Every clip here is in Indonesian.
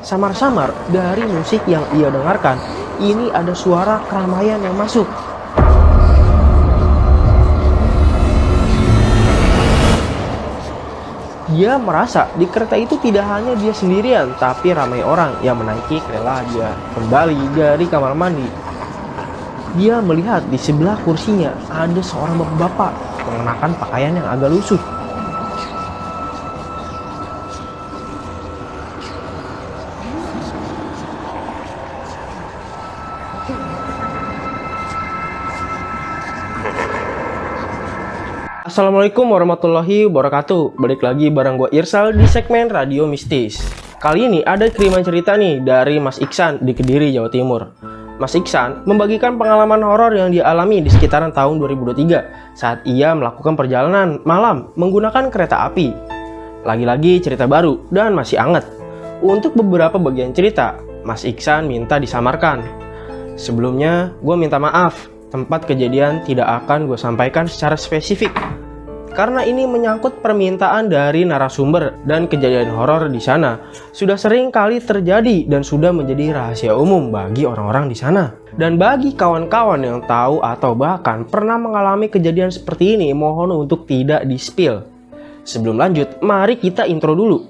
Samar-samar dari musik yang ia dengarkan, ini ada suara keramaian yang masuk. Dia merasa di kereta itu tidak hanya dia sendirian, tapi ramai orang yang menaiki kereta dia kembali dari kamar mandi. Dia melihat di sebelah kursinya ada seorang bapak-bapak mengenakan pakaian yang agak lusuh. Assalamualaikum warahmatullahi wabarakatuh. Balik lagi bareng gue Irsal di segmen Radio Mistis. Kali ini ada kiriman cerita nih dari Mas Iksan di Kediri, Jawa Timur. Mas Iksan membagikan pengalaman horor yang dia alami di sekitaran tahun 2023 saat ia melakukan perjalanan malam menggunakan kereta api. Lagi-lagi cerita baru dan masih anget. Untuk beberapa bagian cerita, Mas Iksan minta disamarkan. Sebelumnya, gue minta maaf. Tempat kejadian tidak akan gue sampaikan secara spesifik karena ini menyangkut permintaan dari narasumber dan kejadian horor di sana sudah sering kali terjadi dan sudah menjadi rahasia umum bagi orang-orang di sana. Dan bagi kawan-kawan yang tahu atau bahkan pernah mengalami kejadian seperti ini, mohon untuk tidak di-spill. Sebelum lanjut, mari kita intro dulu.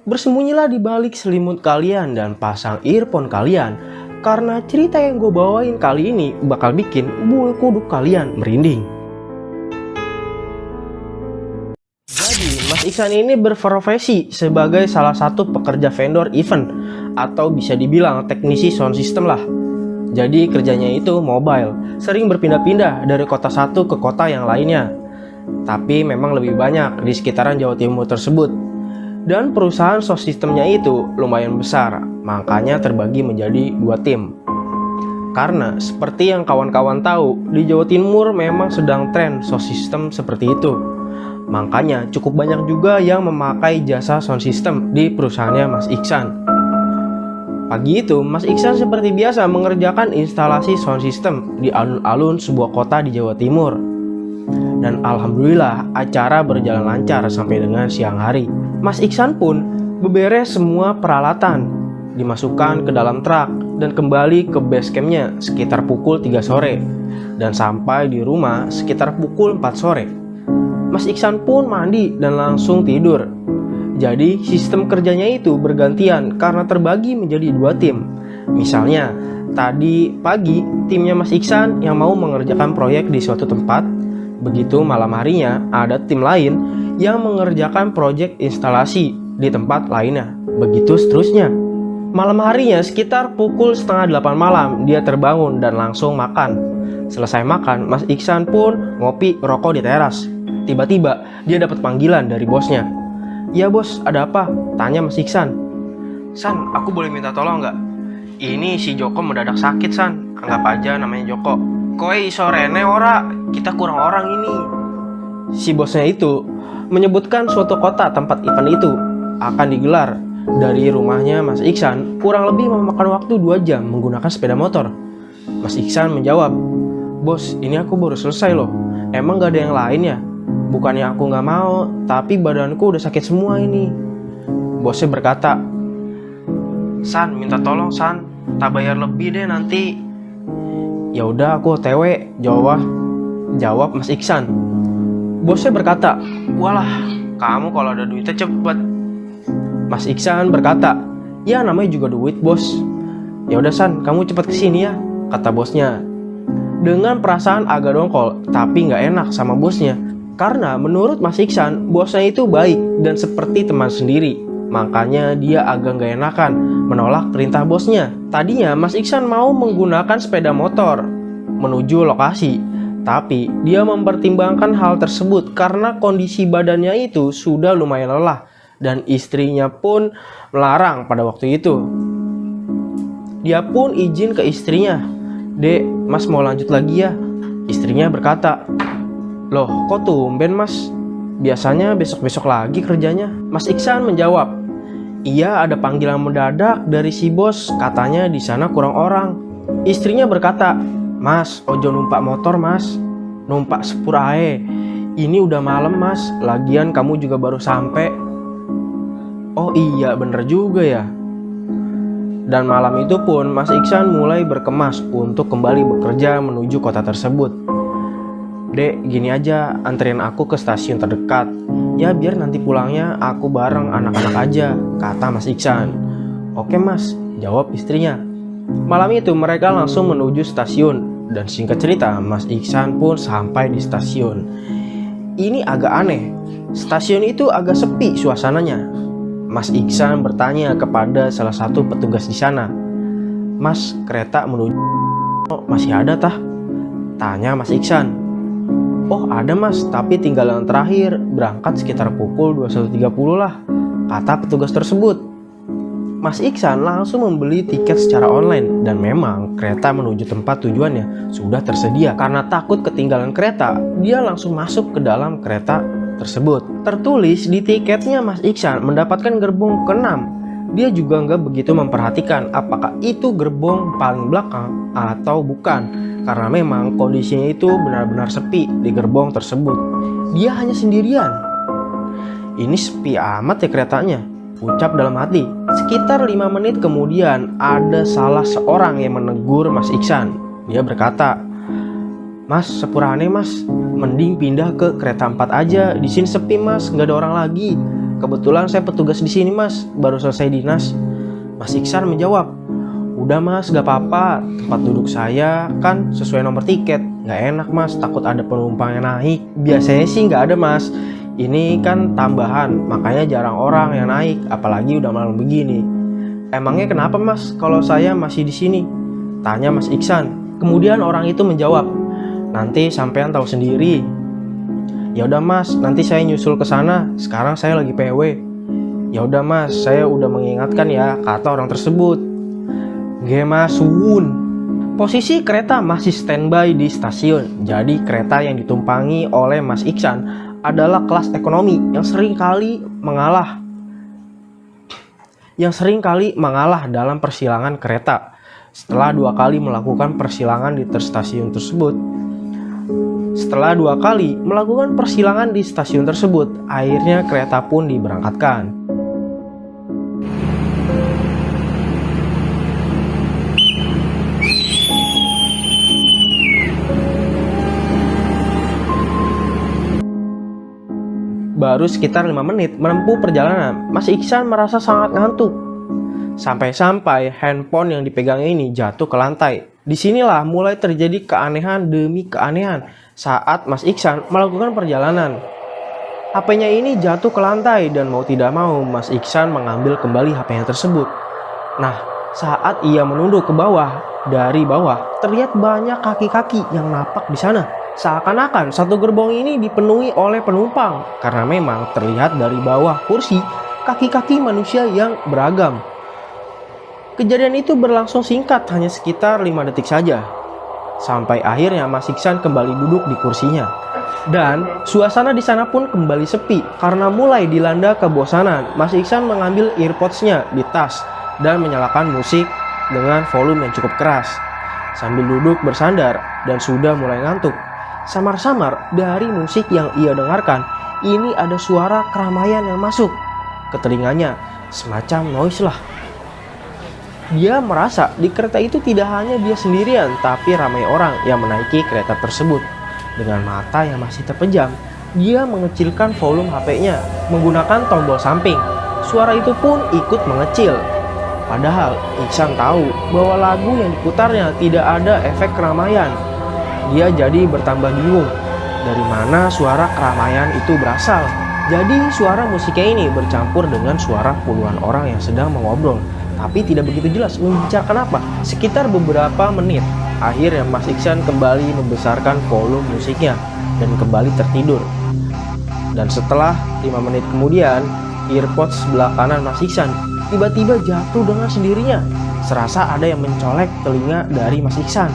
Bersembunyilah di balik selimut kalian dan pasang earphone kalian karena cerita yang gue bawain kali ini bakal bikin bulu kuduk kalian merinding. Jadi, Mas Iksan ini berprofesi sebagai salah satu pekerja vendor event atau bisa dibilang teknisi sound system lah. Jadi kerjanya itu mobile, sering berpindah-pindah dari kota satu ke kota yang lainnya. Tapi memang lebih banyak di sekitaran Jawa Timur tersebut. Dan perusahaan sound systemnya itu lumayan besar, makanya terbagi menjadi 2 tim. Karena seperti yang kawan-kawan tahu, di Jawa Timur memang sedang tren sound system seperti itu. Makanya cukup banyak juga yang memakai jasa sound system di perusahaannya Mas Iksan. Pagi itu, Mas Iksan seperti biasa mengerjakan instalasi sound system di alun-alun sebuah kota di Jawa Timur. Dan alhamdulillah acara berjalan lancar sampai dengan siang hari. Mas Iksan pun beberes semua peralatan, dimasukkan ke dalam truk dan kembali ke base campnya sekitar pukul 3 sore dan sampai di rumah sekitar pukul 4 sore. Mas Iksan pun mandi dan langsung tidur. Jadi sistem kerjanya itu bergantian karena terbagi menjadi 2 tim. Misalnya tadi pagi timnya Mas Iksan yang mau mengerjakan proyek di suatu tempat. Begitu malam harinya ada tim lain yang mengerjakan proyek instalasi di tempat lainnya. Begitu seterusnya. Malam harinya sekitar pukul setengah 8 malam dia terbangun dan langsung makan. Selesai makan, Mas Iksan pun ngopi rokok di teras. Tiba-tiba dia dapat panggilan dari bosnya. "Ya bos, ada apa?" tanya Mas Iksan. "San, aku boleh minta tolong nggak? Ini si Joko mendadak sakit San, anggap aja namanya Joko. Koe iso rene ora, kita kurang orang ini." Si bosnya itu menyebutkan suatu kota tempat event itu akan digelar. Dari rumahnya Mas Iksan kurang lebih memakan waktu 2 jam menggunakan sepeda motor. Mas Iksan menjawab, "Bos, ini aku baru selesai loh. Emang gak ada yang lain ya? Bukannya aku gak mau, tapi badanku udah sakit semua ini." Bosnya berkata, "San, minta tolong San, tak bayar lebih deh nanti." "Ya udah aku OTW," jawab Mas Iksan. Bosnya berkata, "Walah, kamu kalau ada duitnya cepet." Mas Iksan berkata, "Ya namanya juga duit bos." "Ya udah San, kamu cepet kesini ya," kata bosnya. Dengan perasaan agak dongkol, tapi nggak enak sama bosnya. Karena menurut Mas Iksan, bosnya itu baik dan seperti teman sendiri. Makanya dia agak nggak enakan menolak perintah bosnya. Tadinya Mas Iksan mau menggunakan sepeda motor menuju lokasi, tapi dia mempertimbangkan hal tersebut karena kondisi badannya itu sudah lumayan lelah dan istrinya pun melarang pada waktu itu. Dia pun izin ke istrinya, "Dek, Mas mau lanjut lagi ya?" Istrinya berkata, "Loh, kok tumben Mas? Biasanya besok-besok lagi kerjanya." Mas Iksan menjawab, "Iya, ada panggilan mendadak dari si bos, katanya di sana kurang orang." Istrinya berkata, "Mas, ojo numpak motor Mas, numpak sepur ae. Ini udah malam Mas, lagian kamu juga baru sampai." "Oh iya, bener juga ya," Dan malam itu pun Mas Iksan mulai berkemas untuk kembali bekerja menuju kota tersebut. "Dek, gini aja, anterin aku ke stasiun terdekat. Ya biar nanti pulangnya aku bareng anak-anak aja," kata Mas Iksan. "Oke mas," jawab istrinya. Malam itu mereka langsung menuju stasiun. Dan singkat cerita, Mas Iksan pun sampai di stasiun. Ini agak aneh, stasiun itu agak sepi suasananya. Mas Iksan bertanya kepada salah satu petugas di sana. "Mas, kereta menuju masih ada tah?" tanya Mas Iksan. "Oh ada mas, tapi tinggal yang terakhir, berangkat sekitar pukul 21.30 lah," kata petugas tersebut. Mas Iksan langsung membeli tiket secara online dan memang kereta menuju tempat tujuannya sudah tersedia. Karena takut ketinggalan kereta, dia langsung masuk ke dalam kereta tersebut. Tertulis di tiketnya Mas Iksan mendapatkan gerbong ke-6. Dia juga nggak begitu memperhatikan apakah itu gerbong paling belakang atau bukan, karena memang kondisinya itu benar-benar sepi di gerbong tersebut. Dia hanya sendirian. "Ini sepi amat ya keretanya," ucap dalam hati. Sekitar 5 menit kemudian ada salah seorang yang menegur Mas Iksan. Dia berkata, "Mas, sepurane mas, mending pindah ke kereta 4 aja. Di sini sepi mas, nggak ada orang lagi. Kebetulan saya petugas di sini mas, baru selesai dinas." Mas Iksan menjawab, "Udah mas, gak apa-apa. Tempat duduk saya kan sesuai nomor tiket. Nggak enak mas, takut ada penumpang yang naik. Biasanya sih nggak ada mas. Ini kan tambahan, makanya jarang orang yang naik, apalagi udah malam begini." "Emangnya kenapa mas kalau saya masih di sini?" tanya Mas Iksan. Kemudian orang itu menjawab, "Nanti sampean tahu sendiri." "Ya udah mas, nanti saya nyusul ke sana. Sekarang saya lagi PW." "Ya udah mas, saya udah mengingatkan ya," kata orang tersebut. "Nggih mas, suwun." Posisi kereta masih standby di stasiun. Jadi kereta yang ditumpangi oleh Mas Iksan adalah kelas ekonomi yang sering kali mengalah dalam persilangan kereta. Setelah 2 kali melakukan persilangan di stasiun tersebut, akhirnya kereta pun diberangkatkan. Baru sekitar 5 menit menempuh perjalanan, Mas Iksan merasa sangat ngantuk. Sampai-sampai handphone yang dipegangnya ini jatuh ke lantai. Disinilah mulai terjadi keanehan demi keanehan saat Mas Iksan melakukan perjalanan. HP-nya ini jatuh ke lantai dan mau tidak mau Mas Iksan mengambil kembali HP-nya tersebut. Nah, saat ia menunduk ke bawah, dari bawah terlihat banyak kaki-kaki yang napak di sana. Seakan-akan satu gerbong ini dipenuhi oleh penumpang karena memang terlihat dari bawah kursi kaki-kaki manusia yang beragam. Kejadian itu berlangsung singkat, hanya sekitar 5 detik saja. Sampai akhirnya Mas Iksan kembali duduk di kursinya. Dan suasana di sana pun kembali sepi karena mulai dilanda kebosanan. Mas Iksan mengambil earpods-nya di tas dan menyalakan musik dengan volume yang cukup keras. Sambil duduk bersandar dan sudah mulai ngantuk. Samar-samar dari musik yang ia dengarkan, ini ada suara keramaian yang masuk ke telinganya, semacam noise lah. Dia merasa di kereta itu tidak hanya dia sendirian, tapi ramai orang yang menaiki kereta tersebut. Dengan mata yang masih terpejam, dia mengecilkan volume HP-nya menggunakan tombol samping. Suara itu pun ikut mengecil. Padahal Iksan tahu bahwa lagu yang diputarnya tidak ada efek keramaian. Dia jadi bertambah bingung dari mana suara keramaian itu berasal. Jadi suara musiknya ini bercampur dengan suara puluhan orang yang sedang mengobrol, tapi tidak begitu jelas membicarakan apa. Sekitar beberapa menit, akhirnya Mas Iksan kembali membesarkan volume musiknya dan kembali tertidur. Dan setelah 5 menit kemudian, earpods sebelah kanan Mas Iksan tiba-tiba jatuh dengan sendirinya. Serasa ada yang mencolek telinga dari Mas Iksan.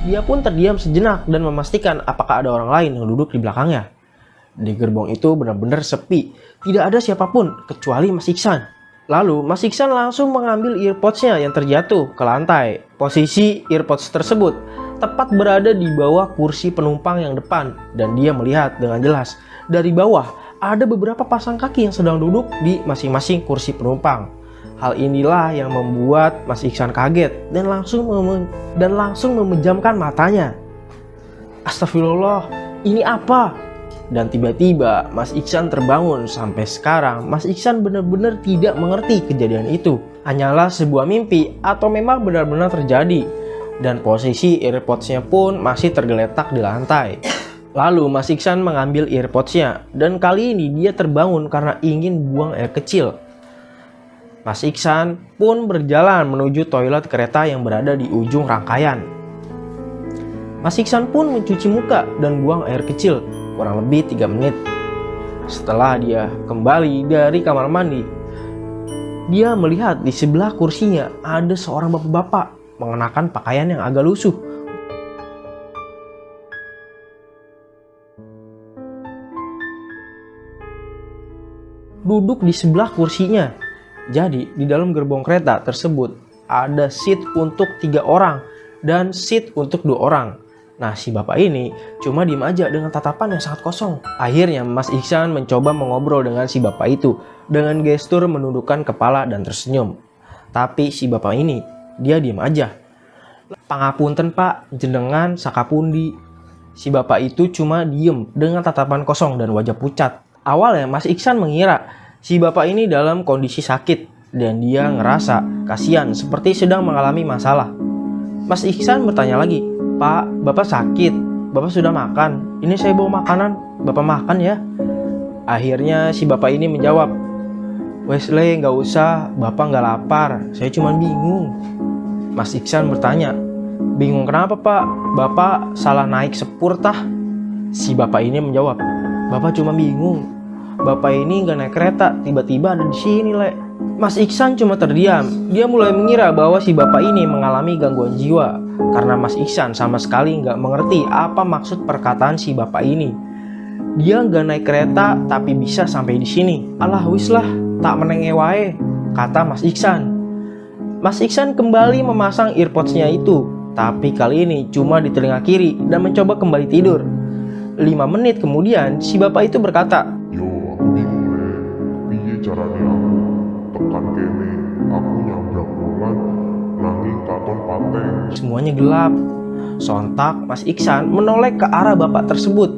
Dia pun terdiam sejenak dan memastikan apakah ada orang lain yang duduk di belakangnya. Di gerbong itu benar-benar sepi, tidak ada siapapun kecuali Mas Iksan. Lalu Mas Iksan langsung mengambil earpods-nya yang terjatuh ke lantai. Posisi earpods tersebut tepat berada di bawah kursi penumpang yang depan dan dia melihat dengan jelas dari bawah ada beberapa pasang kaki yang sedang duduk di masing-masing kursi penumpang. Hal inilah yang membuat Mas Iksan kaget dan langsung memejamkan matanya. Astagfirullah, ini apa? Dan tiba-tiba Mas Iksan terbangun. Sampai sekarang Mas Iksan benar-benar tidak mengerti kejadian itu hanyalah sebuah mimpi atau memang benar-benar terjadi. Dan posisi AirPods-nya pun masih tergeletak di lantai. Lalu Mas Iksan mengambil AirPods-nya dan kali ini dia terbangun karena ingin buang air kecil. Mas Iksan pun berjalan menuju toilet kereta yang berada di ujung rangkaian. Mas Iksan pun mencuci muka dan buang air kecil kurang lebih 3 menit. Setelah dia kembali dari kamar mandi, dia melihat di sebelah kursinya ada seorang bapak-bapak mengenakan pakaian yang agak lusuh. Duduk di sebelah kursinya. Jadi di dalam gerbong kereta tersebut ada seat untuk 3 orang dan seat untuk 2 orang. Nah, si bapak ini cuma diem aja dengan tatapan yang sangat kosong. Akhirnya Mas Iksan mencoba mengobrol dengan si bapak itu dengan gestur menundukkan kepala dan tersenyum. Tapi si bapak ini dia diem aja. Pangapunten pak, jenengan sakapundi. Si bapak itu cuma diem dengan tatapan kosong dan wajah pucat. Awalnya Mas Iksan mengira si bapak ini dalam kondisi sakit dan dia ngerasa kasihan seperti sedang mengalami masalah. Mas Iksan bertanya lagi, "Pak, bapak sakit? Bapak sudah makan? Ini saya bawa makanan, bapak makan ya?" Akhirnya si bapak ini menjawab, "Wesley, nggak usah, bapak nggak lapar, saya cuma bingung." Mas Iksan bertanya, "Bingung kenapa pak? Bapak salah naik sepur tah?" Si bapak ini menjawab, "Bapak cuma bingung. Bapak ini nggak naik kereta, tiba-tiba ada di sini, Le." Mas Iksan cuma terdiam. Dia mulai mengira bahwa si bapak ini mengalami gangguan jiwa karena Mas Iksan sama sekali nggak mengerti apa maksud perkataan si bapak ini. Dia nggak naik kereta tapi bisa sampai di sini. "Alah wis lah, tak menenge wae," kata Mas Iksan. Mas Iksan kembali memasang AirPods-nya itu, tapi kali ini cuma di telinga kiri dan mencoba kembali tidur. 5 menit kemudian si bapak itu berkata, "Yo, aku bingung le, piye caranya aku tekan kene, aku nyabrang dolan, nanging katon pateng." Semuanya gelap. Sontak Mas Iksan menoleh ke arah bapak tersebut.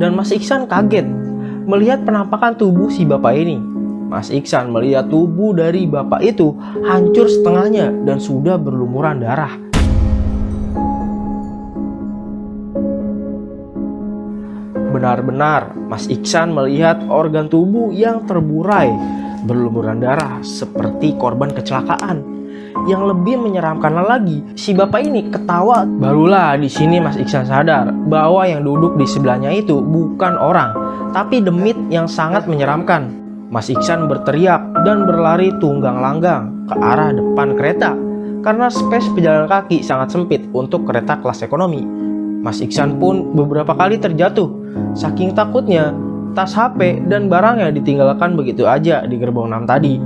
Dan Mas Iksan kaget melihat penampakan tubuh si bapak ini. Mas Iksan melihat tubuh dari bapak itu hancur setengahnya dan sudah berlumuran darah. Benar-benar Mas Iksan melihat organ tubuh yang terburai, berlumuran darah seperti korban kecelakaan. Yang lebih menyeramkan lagi, si bapak ini ketawa. Barulah di sini Mas Iksan sadar bahwa yang duduk di sebelahnya itu bukan orang, tapi demit yang sangat menyeramkan. Mas Iksan berteriak dan berlari tunggang langgang ke arah depan kereta karena space pejalan kaki sangat sempit untuk kereta kelas ekonomi. Mas Iksan pun beberapa kali terjatuh. Saking takutnya, tas HP dan barangnya ditinggalkan begitu aja di gerbong 6 tadi.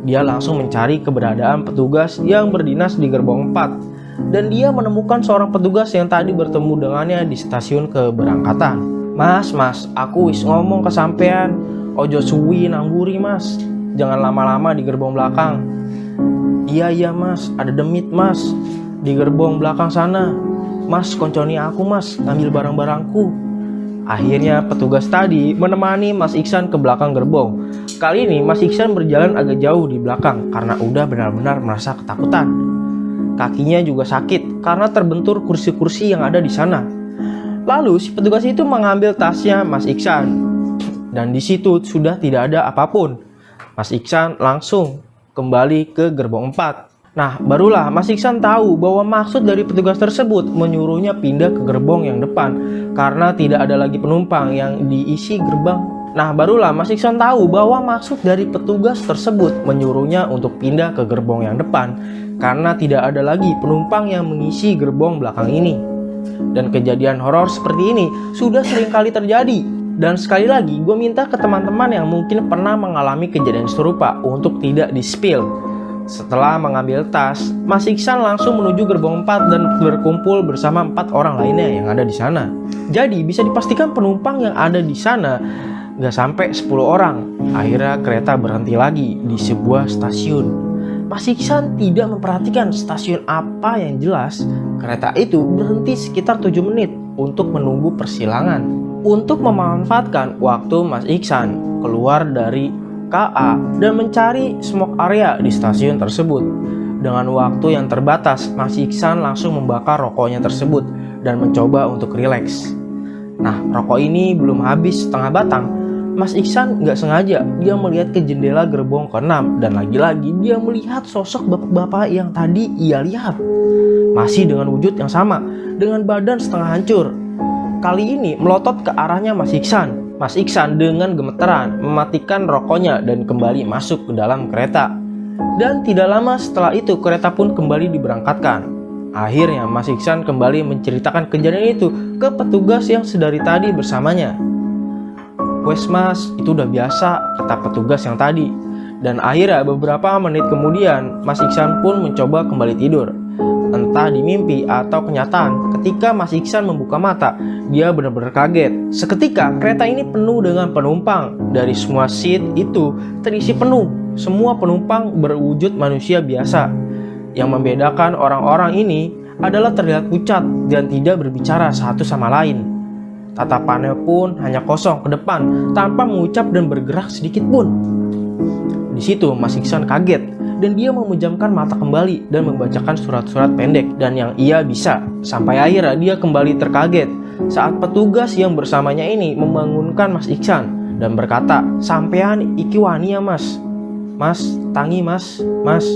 Dia langsung mencari keberadaan petugas yang berdinas di gerbong 4. Dan dia menemukan seorang petugas yang tadi bertemu dengannya di stasiun keberangkatan. Mas, aku wis ngomong ke sampean, ojo suwi nangguri mas, jangan lama-lama di gerbong belakang." Iya mas, ada demit mas, di gerbong belakang sana. Mas, konconi aku mas, ambil barang-barangku. Akhirnya petugas tadi menemani Mas Iksan ke belakang gerbong. Kali ini Mas Iksan berjalan agak jauh di belakang karena udah benar-benar merasa ketakutan. Kakinya juga sakit karena terbentur kursi-kursi yang ada di sana. Lalu si petugas itu mengambil tasnya Mas Iksan. Dan di situ sudah tidak ada apapun. Mas Iksan langsung kembali ke gerbong 4. Nah, barulah Mas Iksan tahu bahwa maksud dari petugas tersebut menyuruhnya pindah ke gerbong yang depan karena tidak ada lagi penumpang yang diisi gerbang. Nah, barulah Mas Iksan tahu bahwa maksud dari petugas tersebut menyuruhnya untuk pindah ke gerbong yang depan karena tidak ada lagi penumpang yang mengisi gerbong belakang ini. Dan kejadian horor seperti ini sudah sering kali terjadi. Dan sekali lagi, gue minta ke teman-teman yang mungkin pernah mengalami kejadian serupa untuk tidak di-spill. Setelah mengambil tas, Mas Iksan langsung menuju gerbong 4 dan berkumpul bersama 4 orang lainnya yang ada di sana. Jadi bisa dipastikan penumpang yang ada di sana Gak sampai 10 orang, akhirnya kereta berhenti lagi di sebuah stasiun. Mas Iksan tidak memperhatikan stasiun apa yang jelas. Kereta itu berhenti sekitar 7 menit untuk menunggu persilangan. Untuk memanfaatkan waktu, Mas Iksan keluar dari KA dan mencari smoke area di stasiun tersebut. Dengan waktu yang terbatas, Mas Iksan langsung membakar rokoknya tersebut dan mencoba untuk rileks. Nah, rokok ini belum habis setengah batang. Mas Iksan nggak sengaja dia melihat ke jendela gerbong ke-6 dan lagi-lagi dia melihat sosok bapak-bapak yang tadi ia lihat. Masih dengan wujud yang sama, dengan badan setengah hancur. Kali ini melotot ke arahnya Mas Iksan. Mas Iksan dengan gemeteran mematikan rokoknya dan kembali masuk ke dalam kereta. Dan tidak lama setelah itu kereta pun kembali diberangkatkan. Akhirnya Mas Iksan kembali menceritakan kejadian itu ke petugas yang sedari tadi bersamanya. "Wes mas, itu udah biasa," kata petugas yang tadi. Dan akhirnya beberapa menit kemudian Mas Iksan pun mencoba kembali tidur. Entah di mimpi atau kenyataan, ketika Mas Iksan membuka mata, dia benar-benar kaget. Seketika kereta ini penuh dengan penumpang. Dari semua seat itu terisi penuh. Semua penumpang berwujud manusia biasa. Yang membedakan orang-orang ini adalah terlihat pucat dan tidak berbicara satu sama lain. Tatapannya pun hanya kosong ke depan tanpa mengucap dan bergerak sedikit pun. Di situ Mas Iksan kaget dan dia memejamkan mata kembali dan membacakan surat-surat pendek dan yang ia bisa. Sampai akhirnya dia kembali terkaget saat petugas yang bersamanya ini membangunkan Mas Iksan dan berkata, "Sampean iki wani ya mas? Mas, tangi mas, mas.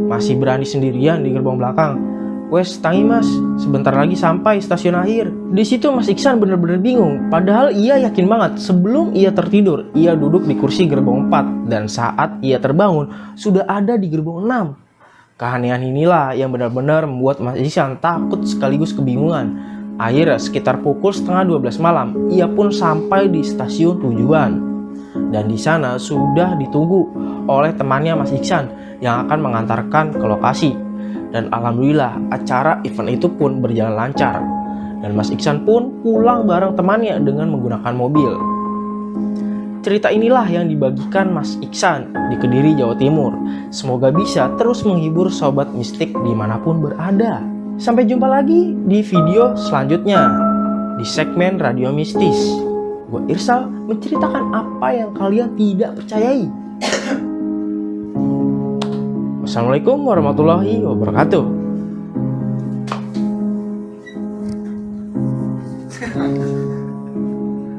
Masih berani sendirian di gerbong belakang. Wes tangi mas, sebentar lagi sampai stasiun akhir." Di situ Mas Iksan benar-benar bingung. Padahal ia yakin banget sebelum ia tertidur, ia duduk di kursi gerbong 4 dan saat ia terbangun sudah ada di gerbong 6. Keanehan inilah yang benar-benar membuat Mas Iksan takut sekaligus kebingungan. Akhirnya sekitar pukul setengah 12 malam, ia pun sampai di stasiun tujuan. Dan di sana sudah ditunggu oleh temannya Mas Iksan yang akan mengantarkan ke lokasi. Dan alhamdulillah acara event itu pun berjalan lancar. Dan Mas Iksan pun pulang bareng temannya dengan menggunakan mobil. Cerita inilah yang dibagikan Mas Iksan di Kediri, Jawa Timur. Semoga bisa terus menghibur sobat mistik dimanapun berada. Sampai jumpa lagi di video selanjutnya di segmen Radio Mistis. Gue Irsal menceritakan apa yang kalian tidak percayai. Assalamualaikum warahmatullahi wabarakatuh.